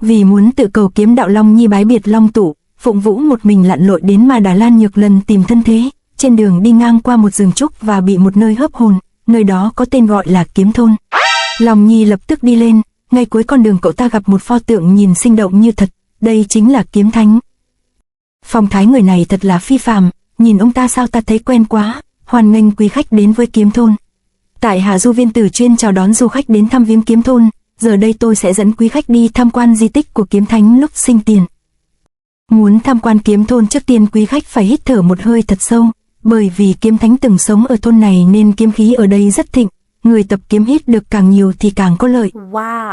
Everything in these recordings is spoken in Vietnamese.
Vì muốn tự cầu kiếm đạo, Long Nhi bái biệt Long Tụ, Phụng Vũ một mình lặn lội đến mà Đà Lan Nhược Lần tìm thân thế. Trên đường đi ngang qua một rừng trúc và bị một nơi hấp hồn, nơi đó có tên gọi là Kiếm Thôn. Long Nhi lập tức đi lên, ngay cuối con đường cậu ta gặp một pho tượng nhìn sinh động như thật, đây chính là Kiếm Thánh. Phong thái người này thật là phi phàm, nhìn ông ta sao ta thấy quen quá. Hoan nghênh quý khách đến với Kiếm Thôn. Tại Hạ Du Viên Tử chuyên chào đón du khách đến thăm viếng Kiếm Thôn, giờ đây tôi sẽ dẫn quý khách đi tham quan di tích của Kiếm Thánh lúc sinh tiền. Muốn tham quan Kiếm Thôn, trước tiên quý khách phải hít thở một hơi thật sâu, bởi vì Kiếm Thánh từng sống ở thôn này nên kiếm khí ở đây rất thịnh, người tập kiếm hít được càng nhiều thì càng có lợi.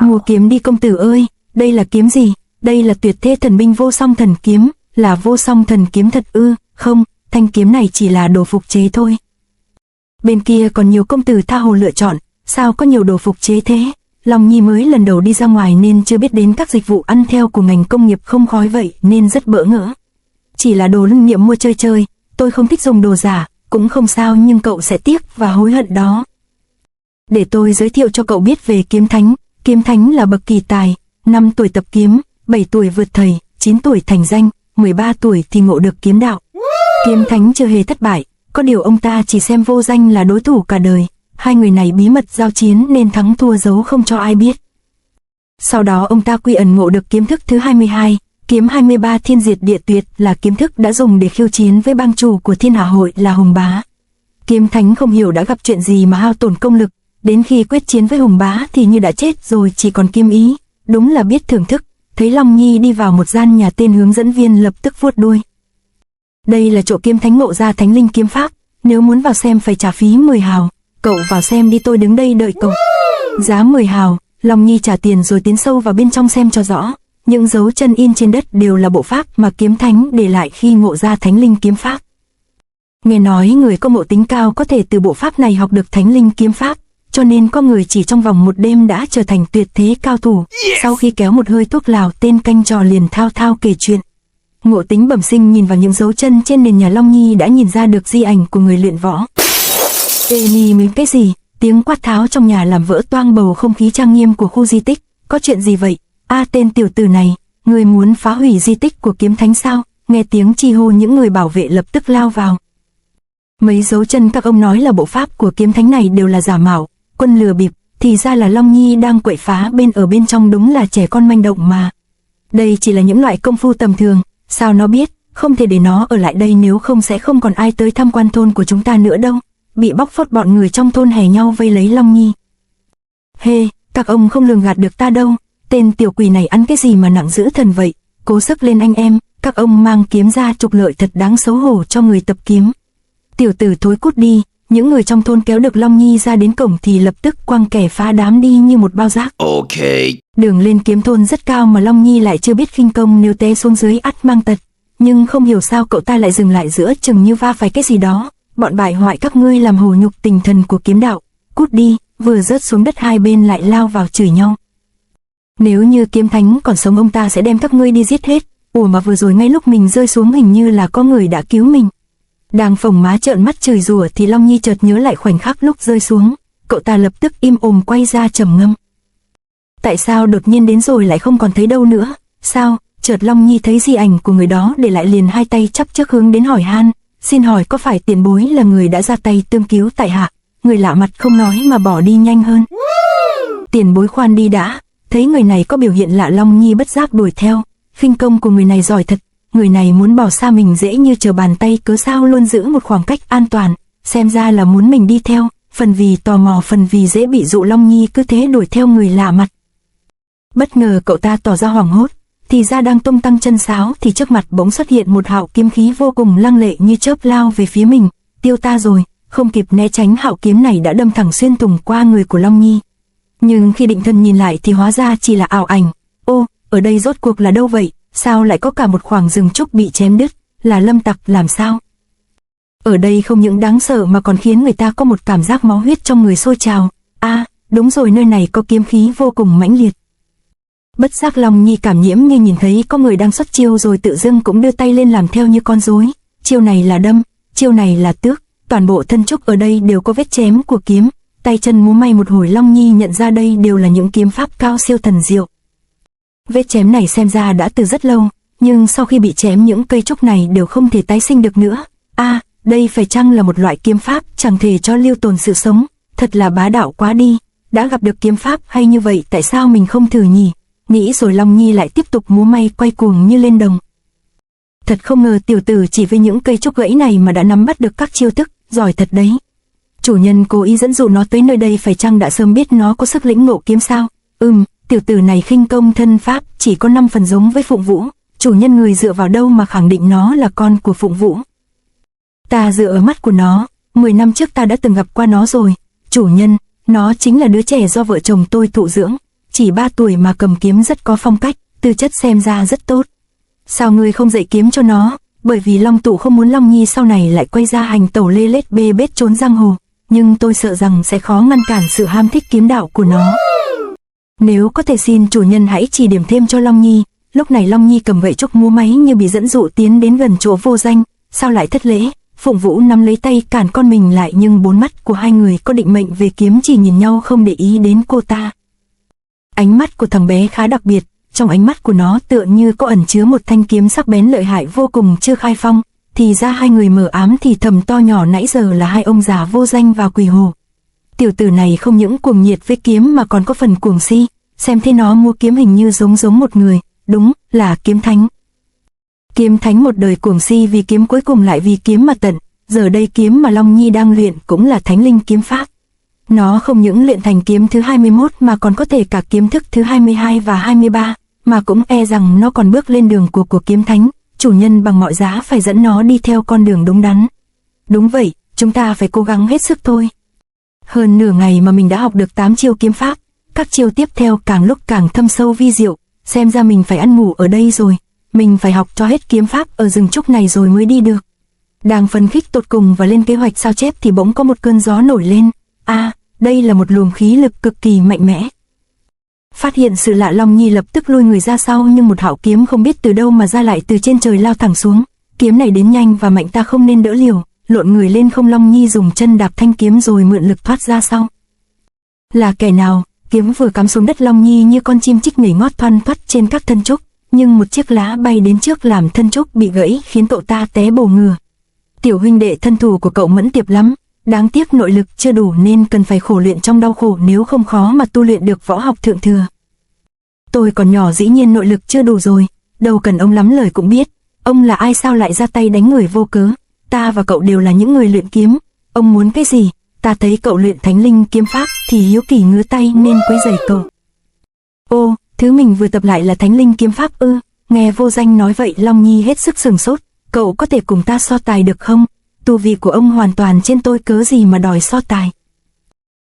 Mua kiếm đi công tử ơi, đây là kiếm gì? Đây là Tuyệt Thế Thần Binh Vô Song Thần Kiếm, là Vô Song Thần Kiếm thật ư? Không, thanh kiếm này chỉ là đồ phục chế thôi. Bên kia còn nhiều công tử tha hồ lựa chọn, sao có nhiều đồ phục chế thế? Long Nhi mới lần đầu đi ra ngoài nên chưa biết đến các dịch vụ ăn theo của ngành công nghiệp không khói vậy nên rất bỡ ngỡ. Chỉ là đồ lưu niệm mua chơi chơi, tôi không thích dùng đồ giả, cũng không sao nhưng cậu sẽ tiếc và hối hận đó. Để tôi giới thiệu cho cậu biết về Kiếm Thánh. Kiếm Thánh là bậc kỳ tài, 5 tuổi tập kiếm, 7 tuổi vượt thầy, 9 tuổi thành danh, 13 tuổi thì ngộ được kiếm đạo. Kiếm Thánh chưa hề thất bại, có điều ông ta chỉ xem vô danh là đối thủ cả đời. Hai người này bí mật giao chiến nên thắng thua giấu không cho ai biết. Sau đó ông ta quy ẩn ngộ được kiếm thức thứ 22, kiếm 23 Thiên Diệt Địa Tuyệt, là kiếm thức đã dùng để khiêu chiến với bang chủ của Thiên Hạ Hội là Hùng Bá. Kiếm Thánh không hiểu đã gặp chuyện gì mà hao tổn công lực, đến khi quyết chiến với Hùng Bá thì như đã chết rồi, chỉ còn kiếm ý, đúng là biết thưởng thức. Thấy Long Nhi đi vào một gian nhà, tên hướng dẫn viên lập tức vuốt đuôi. Đây là chỗ Kiếm Thánh ngộ ra Thánh Linh kiếm pháp, nếu muốn vào xem phải trả phí 10 hào. Cậu vào xem đi, tôi đứng đây đợi cậu. Giá 10 hào, Long Nhi trả tiền rồi tiến sâu vào bên trong xem cho rõ. Những dấu chân in trên đất đều là bộ pháp mà Kiếm Thánh để lại khi ngộ ra Thánh Linh kiếm pháp. Nghe nói người có ngộ tính cao có thể từ bộ pháp này học được Thánh Linh kiếm pháp, cho nên có người chỉ trong vòng một đêm đã trở thành tuyệt thế cao thủ. Sau khi kéo một hơi thuốc lào, tên canh trò liền thao thao kể chuyện. Ngộ tính bẩm sinh nhìn vào những dấu chân trên nền nhà, Long Nhi đã nhìn ra được di ảnh của người luyện võ. Ê Nhi mấy cái gì? Tiếng quát tháo trong nhà làm vỡ toang bầu không khí trang nghiêm của khu di tích. Có chuyện gì vậy? Tên tiểu tử này, người muốn phá hủy di tích của Kiếm Thánh sao? Nghe tiếng chi hô, những người bảo vệ lập tức lao vào. Mấy dấu chân các ông nói là bộ pháp của Kiếm Thánh này đều là giả mạo, quân lừa bịp, thì ra là Long Nhi đang quậy phá ở bên trong, đúng là trẻ con manh động mà. Đây chỉ là những loại công phu tầm thường, sao nó biết, không thể để nó ở lại đây, nếu không sẽ không còn ai tới tham quan thôn của chúng ta nữa đâu. Bị bóc phốt, bọn người trong thôn hè nhau vây lấy Long Nhi. Hê, các ông không lường gạt được ta đâu, tên tiểu quỷ này ăn cái gì mà nặng dữ thần vậy, cố sức lên anh em, các ông mang kiếm ra trục lợi thật đáng xấu hổ cho người tập kiếm. Tiểu tử thối cút đi. Những người trong thôn kéo được Long Nhi ra đến cổng thì lập tức quăng kẻ phá đám đi như một bao rác. Đường lên Kiếm Thôn rất cao mà Long Nhi lại chưa biết khinh công, nếu té xuống dưới ắt mang tật. Nhưng không hiểu sao cậu ta lại dừng lại giữa chừng như va phải cái gì đó. Bọn bại hoại các ngươi làm hồ nhục tinh thần của kiếm đạo, cút đi. Vừa rớt xuống đất hai bên lại lao vào chửi nhau. Nếu như Kiếm Thánh còn sống, ông ta sẽ đem các ngươi đi giết hết. Ủa mà vừa rồi ngay lúc mình rơi xuống hình như là có người đã cứu mình. Đang phồng má trợn mắt chửi rủa thì Long Nhi chợt nhớ lại khoảnh khắc lúc rơi xuống, cậu ta lập tức im ồm quay ra trầm ngâm. Tại sao đột nhiên đến rồi lại không còn thấy đâu nữa? Sao? Chợt Long Nhi thấy di ảnh của người đó để lại, liền hai tay chắp trước hướng đến hỏi han, xin hỏi có phải tiền bối là người đã ra tay tương cứu tại hạ? Người lạ mặt không nói mà bỏ đi nhanh hơn. Tiền bối khoan đi đã. Thấy người này có biểu hiện lạ, Long Nhi bất giác đuổi theo. Khinh công của người này giỏi thật. Người này muốn bỏ xa mình dễ như trở bàn tay, cớ sao luôn giữ một khoảng cách an toàn, xem ra là muốn mình đi theo, phần vì tò mò phần vì dễ bị dụ. Long Nhi cứ thế đuổi theo người lạ mặt. Bất ngờ cậu ta tỏ ra hoảng hốt, thì ra đang tung tăng chân sáo thì trước mặt bỗng xuất hiện một hạo kiếm khí vô cùng lăng lệ như chớp lao về phía mình. Tiêu ta rồi, không kịp né tránh, hạo kiếm này đã đâm thẳng xuyên thủng qua người của Long Nhi. Nhưng khi định thần nhìn lại thì hóa ra chỉ là ảo ảnh. Ô, ở đây rốt cuộc là đâu vậy? Sao lại có cả một khoảng rừng trúc bị chém đứt? Là lâm tặc làm sao? Ở đây không những đáng sợ mà còn khiến người ta có một cảm giác máu huyết trong người sôi trào. Đúng rồi, nơi này có kiếm khí vô cùng mãnh liệt. Bất giác Long Nhi cảm nhiễm, như nhìn thấy có người đang xuất chiêu rồi tự dưng cũng đưa tay lên làm theo như con rối. Chiêu này là đâm, chiêu này là tước, toàn bộ thân trúc ở đây đều có vết chém của kiếm. Tay chân múa may một hồi, Long Nhi nhận ra đây đều là những kiếm pháp cao siêu thần diệu. Vết chém này xem ra đã từ rất lâu, nhưng sau khi bị chém những cây trúc này đều không thể tái sinh được nữa. Đây phải chăng là một loại kiếm pháp chẳng thể cho lưu tồn sự sống, thật là bá đạo quá đi. Đã gặp được kiếm pháp hay như vậy tại sao mình không thử nhỉ? Nghĩ rồi Long Nhi lại tiếp tục múa may quay cuồng như lên đồng. Thật không ngờ tiểu tử chỉ với những cây trúc gãy này mà đã nắm bắt được các chiêu thức, giỏi thật đấy. Chủ nhân cố ý dẫn dụ nó tới nơi đây phải chăng đã sớm biết nó có sức lĩnh ngộ kiếm sao? Tiểu tử này khinh công thân pháp chỉ có 5 phần giống với Phụng Vũ, chủ nhân người dựa vào đâu mà khẳng định nó là con của Phụng Vũ? Ta dựa ở mắt của nó, 10 năm trước ta đã từng gặp qua nó rồi. Chủ nhân, nó chính là đứa trẻ do vợ chồng tôi thụ dưỡng, chỉ 3 tuổi mà cầm kiếm rất có phong cách, tư chất xem ra rất tốt. Sao ngươi không dạy kiếm cho nó? Bởi vì Long Tụ không muốn Long Nhi sau này lại quay ra hành tẩu lê lết bê bết trốn giang hồ, nhưng tôi sợ rằng sẽ khó ngăn cản sự ham thích kiếm đạo của nó. Nếu có thể xin chủ nhân hãy chỉ điểm thêm cho Long Nhi. Lúc này Long Nhi cầm gậy trúc múa máy như bị dẫn dụ tiến đến gần chỗ Vô Danh. Sao lại thất lễ? Phụng Vũ nắm lấy tay cản con mình lại, nhưng bốn mắt của hai người có định mệnh về kiếm chỉ nhìn nhau không để ý đến cô ta. Ánh mắt của thằng bé khá đặc biệt, trong ánh mắt của nó tựa như có ẩn chứa một thanh kiếm sắc bén lợi hại vô cùng chưa khai phong. Thì ra hai người mờ ám thì thầm to nhỏ nãy giờ là hai ông già Vô Danh và Quỳ Hồ. Tiểu tử này không những cuồng nhiệt với kiếm mà còn có phần cuồng si, xem thế nó mua kiếm hình như giống một người, đúng là kiếm thánh. Kiếm thánh một đời cuồng si vì kiếm, cuối cùng lại vì kiếm mà tận. Giờ đây kiếm mà Long Nhi đang luyện cũng là thánh linh kiếm pháp. Nó không những luyện thành kiếm thứ 21 mà còn có thể cả kiếm thức thứ 22 và 23, mà cũng e rằng nó còn bước lên đường của kiếm thánh. Chủ nhân bằng mọi giá phải dẫn nó đi theo con đường đúng đắn. Đúng vậy, chúng ta phải cố gắng hết sức thôi. Hơn nửa ngày mà mình đã học được 8 chiêu kiếm pháp, các chiêu tiếp theo càng lúc càng thâm sâu vi diệu, xem ra mình phải ăn ngủ ở đây rồi. Mình phải học cho hết kiếm pháp ở rừng trúc này rồi mới đi được. Đang phấn khích tột cùng và lên kế hoạch sao chép thì bỗng có một cơn gió nổi lên. Đây là một luồng khí lực cực kỳ mạnh mẽ. Phát hiện sự lạ, Long Nhi lập tức lui người ra sau, nhưng một hạo kiếm không biết từ đâu mà ra lại từ trên trời lao thẳng xuống. Kiếm này đến nhanh và mạnh, ta không nên đỡ liều, lộn người lên không. Long Nhi dùng chân đạp thanh kiếm rồi mượn lực thoát ra sau. Là kẻ nào? Kiếm vừa cắm xuống đất, Long Nhi như con chim chích nhảy ngót thoăn thoắt trên các thân trúc, nhưng một chiếc lá bay đến trước làm thân trúc bị gãy khiến cậu ta té bổ ngửa. Tiểu huynh đệ thân thủ của cậu mẫn tiệp lắm, đáng tiếc nội lực chưa đủ nên cần phải khổ luyện trong đau khổ, nếu không khó mà tu luyện được võ học thượng thừa. Tôi còn nhỏ dĩ nhiên nội lực chưa đủ rồi, đâu cần ông lắm lời cũng biết. Ông là ai sao lại ra tay đánh người vô cớ? Ta và cậu đều là những người luyện kiếm, ông muốn cái gì? Ta thấy cậu luyện thánh linh kiếm pháp thì hiếu kỳ ngứa tay nên quấy rầy cậu. Ô, thứ mình vừa tập lại là thánh linh kiếm pháp ư? Nghe Vô Danh nói vậy, Long Nhi hết sức sửng sốt. Cậu có thể cùng ta so tài được không? Tu vi của ông hoàn toàn trên tôi, cớ gì mà đòi so tài?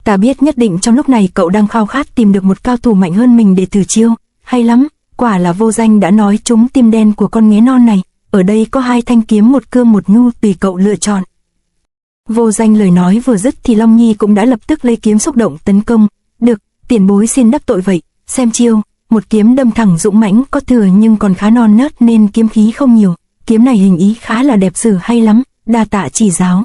Ta biết nhất định trong lúc này cậu đang khao khát tìm được một cao thủ mạnh hơn mình để thử chiêu. Hay lắm, quả là Vô Danh đã nói trúng tim đen của con nghé non này. Ở đây có 2 thanh kiếm, một cương một nhu, tùy cậu lựa chọn. Vô Danh lời nói vừa dứt thì Long Nhi cũng đã lập tức lấy kiếm xúc động tấn công. Được, tiền bối xin đắc tội vậy, xem chiêu. Một kiếm đâm thẳng dũng mãnh, có thừa nhưng còn khá non nớt nên kiếm khí không nhiều. Kiếm này hình ý khá là đẹp, sử hay lắm, đa tạ chỉ giáo.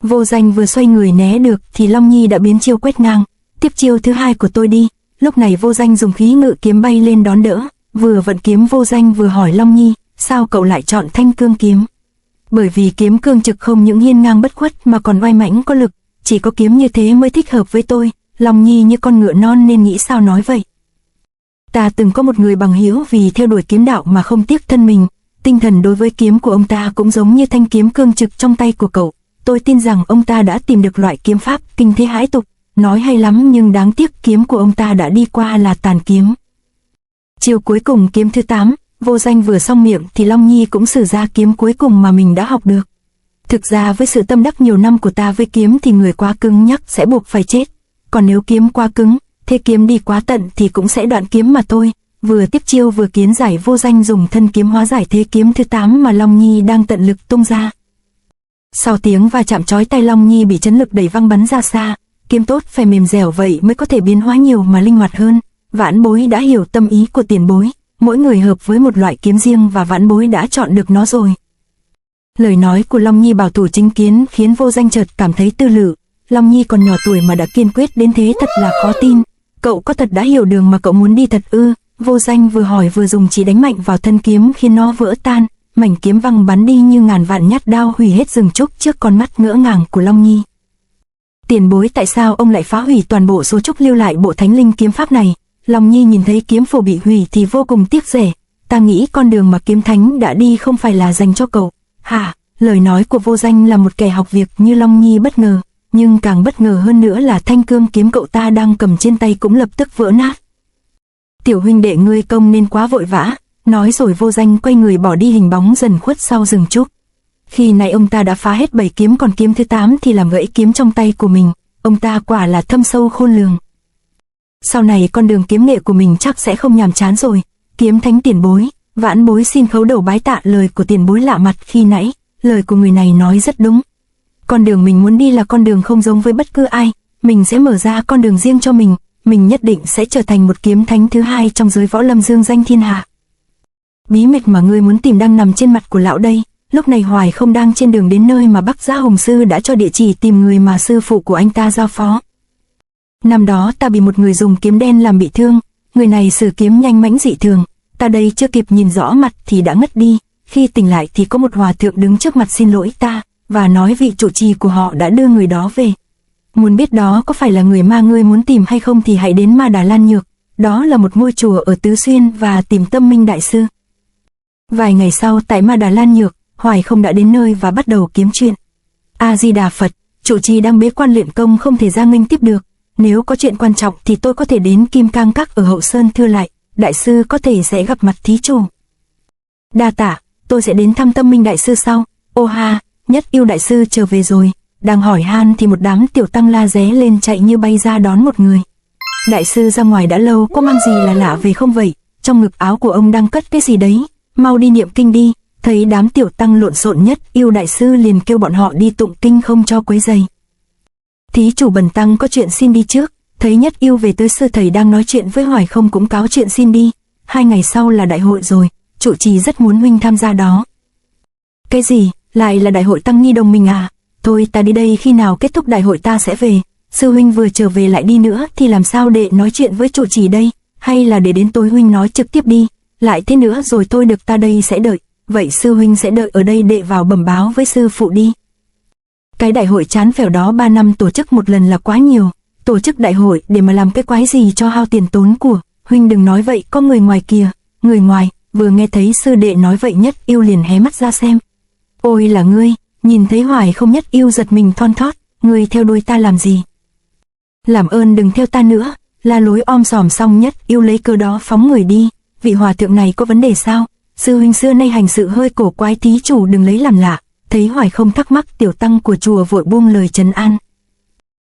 Vô Danh vừa xoay người né được thì Long Nhi đã biến chiêu quét ngang. Tiếp chiêu thứ 2 của tôi đi. Lúc này Vô Danh dùng khí ngự kiếm bay lên đón đỡ. Vừa vận kiếm, Vô Danh vừa hỏi Long Nhi, sao cậu lại chọn thanh cương kiếm? Bởi vì kiếm cương trực không những hiên ngang bất khuất mà còn oai mãnh có lực, chỉ có kiếm như thế mới thích hợp với tôi. Long Nhi như con ngựa non nên nghĩ sao nói vậy. Ta từng có một người bằng hữu vì theo đuổi kiếm đạo mà không tiếc thân mình. Tinh thần đối với kiếm của ông ta cũng giống như thanh kiếm cương trực trong tay của cậu. Tôi tin rằng ông ta đã tìm được loại kiếm pháp kinh thế hãi tục. Nói hay lắm, nhưng đáng tiếc kiếm của ông ta đã đi qua là tàn kiếm. Chiều cuối cùng kiếm thứ 8, Vô Danh vừa xong miệng thì Long Nhi cũng sử ra kiếm cuối cùng mà mình đã học được. Thực ra với sự tâm đắc nhiều năm của ta với kiếm thì người quá cứng nhắc sẽ buộc phải chết. Còn nếu kiếm quá cứng, thế kiếm đi quá tận thì cũng sẽ đoạn kiếm mà thôi. Vừa tiếp chiêu vừa kiến giải, Vô Danh dùng thân kiếm hóa giải thế kiếm thứ 8 mà Long Nhi đang tận lực tung ra. Sau tiếng va chạm chói tai, Long Nhi bị chấn lực đẩy văng bắn ra xa. Kiếm tốt phải mềm dẻo vậy mới có thể biến hóa nhiều mà linh hoạt hơn. Vãn Bối đã hiểu tâm ý của tiền bối. Mỗi người hợp với một loại kiếm riêng và Vãn Bối đã chọn được nó rồi. Lời nói của Long Nhi bảo thủ chính kiến khiến Vô Danh chợt cảm thấy tư lự. Long Nhi còn nhỏ tuổi mà đã kiên quyết đến thế thật là khó tin. Cậu có thật đã hiểu đường mà cậu muốn đi thật ư? Vô Danh vừa hỏi vừa dùng chỉ đánh mạnh vào thân kiếm khiến nó vỡ tan, mảnh kiếm văng bắn đi như ngàn vạn nhát đao hủy hết rừng trúc trước con mắt ngỡ ngàng của Long Nhi. Tiền bối, tại sao ông lại phá hủy toàn bộ số trúc lưu lại bộ thánh linh kiếm pháp này? Long Nhi nhìn thấy kiếm phổ bị hủy thì vô cùng tiếc rẻ. Ta nghĩ con đường mà kiếm thánh đã đi không phải là dành cho cậu. Hả? Lời nói của Vô Danh là một kẻ học việc như Long Nhi bất ngờ, nhưng càng bất ngờ hơn nữa là thanh cương kiếm cậu ta đang cầm trên tay cũng lập tức vỡ nát. Tiểu huynh đệ ngươi công nên quá vội vã, nói rồi Vô Danh quay người bỏ đi, hình bóng dần khuất sau rừng trúc. Khi này ông ta đã phá hết 7 kiếm, còn kiếm thứ 8 thì làm gãy kiếm trong tay của mình. Ông ta quả là thâm sâu khôn lường. Sau này con đường kiếm nghệ của mình chắc sẽ không nhàm chán rồi. Kiếm thánh tiền bối, vãn bối xin khấu đầu bái tạ lời của tiền bối lạ mặt khi nãy. Lời của người này nói rất đúng. Con đường mình muốn đi là con đường không giống với bất cứ ai. Mình sẽ mở ra con đường riêng cho mình. Mình nhất định sẽ trở thành một kiếm thánh thứ hai trong giới võ lâm dương danh thiên hạ. Bí mật mà ngươi muốn tìm đang nằm trên mặt của lão đây. Lúc này Hoài không đang trên đường đến nơi mà Bắc Giá Hồng Sư đã cho địa chỉ tìm người mà sư phụ của anh ta giao phó. Năm đó ta bị một người dùng kiếm đen làm bị thương. Người này sử kiếm nhanh mãnh dị thường. Ta đây chưa kịp nhìn rõ mặt thì đã ngất đi. Khi tỉnh lại thì có một hòa thượng đứng trước mặt xin lỗi ta, và nói vị trụ trì của họ đã đưa người đó về. Muốn biết đó có phải là người ma ngươi muốn tìm hay không thì hãy đến Ma Đà Lan Nhược. Đó là một ngôi chùa ở Tứ Xuyên, và tìm Tâm Minh Đại Sư. Vài ngày sau tại Ma Đà Lan Nhược, Hoài không đã đến nơi và bắt đầu kiếm chuyện. A Di Đà Phật, trụ trì đang bế quan luyện công không thể ra nghênh tiếp được. Nếu có chuyện quan trọng thì tôi có thể đến Kim Cang Các ở Hậu Sơn thưa lại, đại sư có thể sẽ gặp mặt thí chủ. Đa tạ, tôi sẽ đến thăm Tâm Minh Đại Sư sau. Ô ha, Nhất Yêu Đại Sư trở về rồi. Đang hỏi han thì một đám tiểu tăng la ré lên chạy như bay ra đón một người. Đại sư ra ngoài đã lâu, có mang gì là lạ về không vậy? Trong ngực áo của ông đang cất cái gì đấy? Mau đi niệm kinh đi. Thấy đám tiểu tăng lộn xộn, Nhất Yêu Đại Sư liền kêu bọn họ đi tụng kinh không cho quấy rầy. Thí chủ bần tăng có chuyện xin đi trước. Thấy Nhất Yêu về tới, sư thầy đang nói chuyện với Hoài không cũng cáo chuyện xin đi. 2 ngày sau là đại hội rồi, trụ trì rất muốn huynh tham gia đó. Cái gì? Lại là đại hội tăng ni đồng minh à? Thôi ta đi đây, khi nào kết thúc đại hội ta sẽ về. Sư huynh vừa trở về lại đi nữa thì làm sao để nói chuyện với trụ trì đây? Hay là để đến tối huynh nói trực tiếp đi? Lại thế nữa rồi thôi được, ta đây sẽ đợi. Vậy sư huynh sẽ đợi ở đây để vào bẩm báo với sư phụ đi. Cái đại hội chán phèo đó 3 năm tổ chức một lần là quá nhiều. Tổ chức đại hội để mà làm cái quái gì cho hao tiền tốn của. Huynh đừng nói vậy, có người ngoài kìa. Người ngoài? Vừa nghe thấy sư đệ nói vậy, Nhất Yêu liền hé mắt ra xem. Ôi là ngươi. Nhìn thấy Hoài không, Nhất Yêu giật mình thon thót. Ngươi theo đuôi ta làm gì? Làm ơn đừng theo ta nữa. La lối om sòm xong, Nhất Yêu lấy cơ đó phóng người đi. Vị hòa thượng này có vấn đề sao? Sư huynh xưa nay hành sự hơi cổ quái, thí chủ đừng lấy làm lạ. Thấy Hoài không thắc mắc, tiểu tăng của chùa vội buông lời trấn an.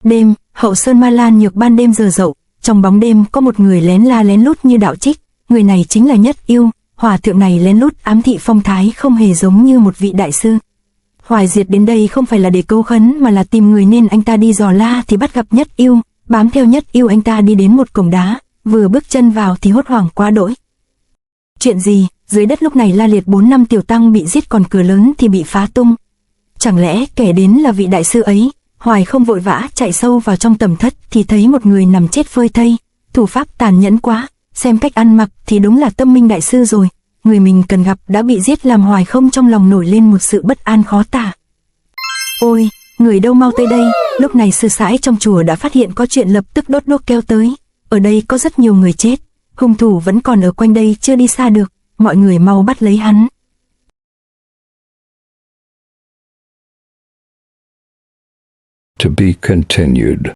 Đêm, Hậu Sơn Ma Lan Nhược, ban đêm giờ dậu, trong bóng đêm có một người lén la lén lút như đạo trích. Người này chính là Nhất Yêu. Hòa thượng này lén lút ám thị phong thái không hề giống như một vị đại sư. Hoài Diệt đến đây không phải là để câu khấn mà là tìm người, nên anh ta đi dò la thì bắt gặp Nhất Yêu. Bám theo Nhất Yêu, anh ta đi đến một cổng đá, vừa bước chân vào thì hốt hoảng quá đỗi. Chuyện gì? Dưới đất lúc này la liệt 4 năm tiểu tăng bị giết, còn cửa lớn thì bị phá tung. Chẳng lẽ kẻ đến là vị đại sư ấy? Hoài không vội vã chạy sâu vào trong tầm thất thì thấy một người nằm chết phơi thây. Thủ pháp tàn nhẫn quá, xem cách ăn mặc thì đúng là Tâm Minh Đại Sư rồi. Người mình cần gặp đã bị giết, làm Hoài không trong lòng nổi lên một sự bất an khó tả. Ôi, người đâu, mau tới đây. Lúc này sư sãi trong chùa đã phát hiện có chuyện, lập tức đốt đuốc kêu tới. Ở đây có rất nhiều người chết, hung thủ vẫn còn ở quanh đây, chưa đi xa được. Mọi người mau bắt lấy hắn. To be continued.